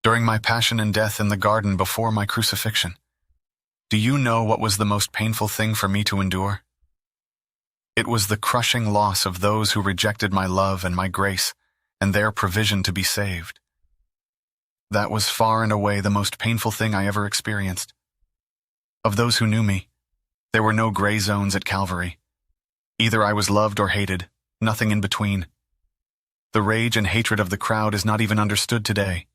during my passion and death in the garden before my crucifixion. Do you know what was the most painful thing for me to endure? It was the crushing loss of those who rejected my love and my grace and their provision to be saved. That was far and away the most painful thing I ever experienced. Of those who knew me, there were no gray zones at Calvary. Either I was loved or hated, nothing in between. The rage and hatred of the crowd is not even understood today.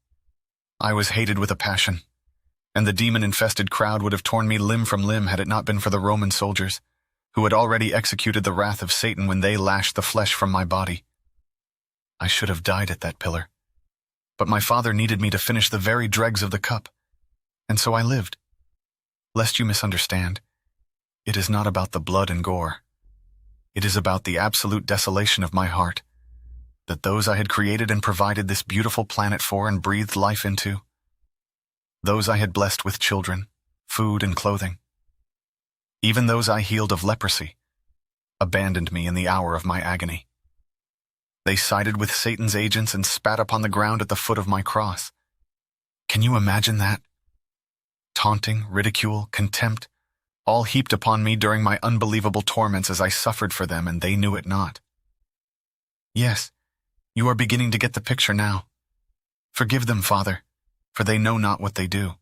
I was hated with a passion, and the demon-infested crowd would have torn me limb from limb had it not been for the Roman soldiers, who had already executed the wrath of Satan when they lashed the flesh from my body. I should have died at that pillar, but my Father needed me to finish the very dregs of the cup, and so I lived. Lest you misunderstand, it is not about the blood and gore. It is about the absolute desolation of my heart, that those I had created and provided this beautiful planet for and breathed life into, those I had blessed with children, food, and clothing, even those I healed of leprosy, abandoned me in the hour of my agony. They sided with Satan's agents and spat upon the ground at the foot of my cross. Can you imagine that? Taunting, ridicule, contempt, all heaped upon me during my unbelievable torments as I suffered for them, and they knew it not. Yes, you are beginning to get the picture now. Forgive them, Father, for they know not what they do.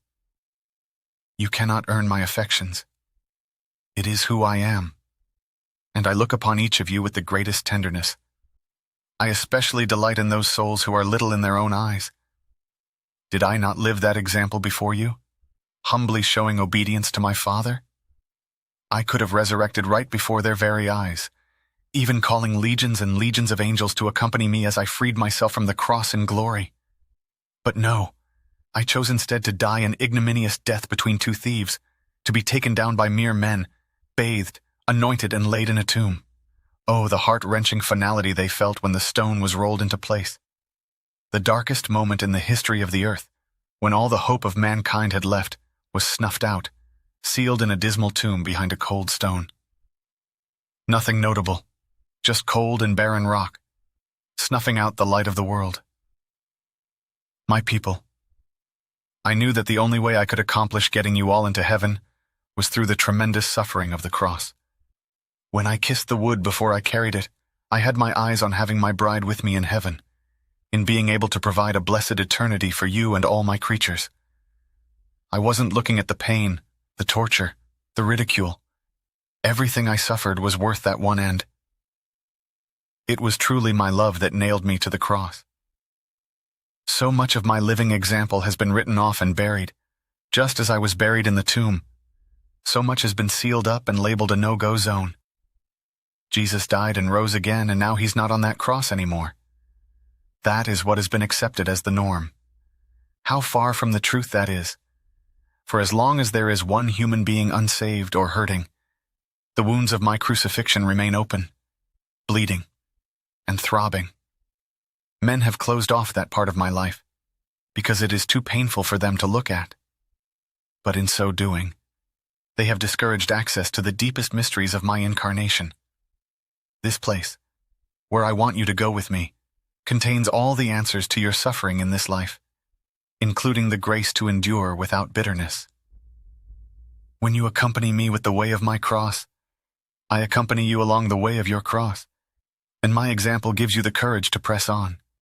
You cannot earn my affections. It is who I am, and I look upon each of you with the greatest tenderness. I especially delight in those souls who are little in their own eyes. Did I not live that example before you, humbly showing obedience to my Father? I could have resurrected right before their very eyes, even calling legions and legions of angels to accompany me as I freed myself from the cross in glory. But no, I chose instead to die an ignominious death between two thieves, to be taken down by mere men, bathed, anointed, and laid in a tomb. Oh, the heart-wrenching finality they felt when the stone was rolled into place. The darkest moment in the history of the earth, when all the hope of mankind had left, was snuffed out, sealed in a dismal tomb behind a cold stone. Nothing notable, just cold and barren rock, snuffing out the light of the world. My people, I knew that the only way I could accomplish getting you all into heaven was through the tremendous suffering of the cross. When I kissed the wood before I carried it, I had my eyes on having my bride with me in heaven, in being able to provide a blessed eternity for you and all my creatures. I wasn't looking at the pain, the torture, the ridicule. Everything I suffered was worth that one end. It was truly my love that nailed me to the cross. So much of my living example has been written off and buried, just as I was buried in the tomb. So much has been sealed up and labeled a no-go zone. Jesus died and rose again, and now he's not on that cross anymore. That is what has been accepted as the norm. How far from the truth that is. For as long as there is one human being unsaved or hurting, the wounds of my crucifixion remain open, bleeding, and throbbing. Men have closed off that part of my life, because it is too painful for them to look at. But in so doing, they have discouraged access to the deepest mysteries of my incarnation. This place, where I want you to go with me, contains all the answers to your suffering in this life, including the grace to endure without bitterness. When you accompany me with the way of my cross, I accompany you along the way of your cross, and my example gives you the courage to press on.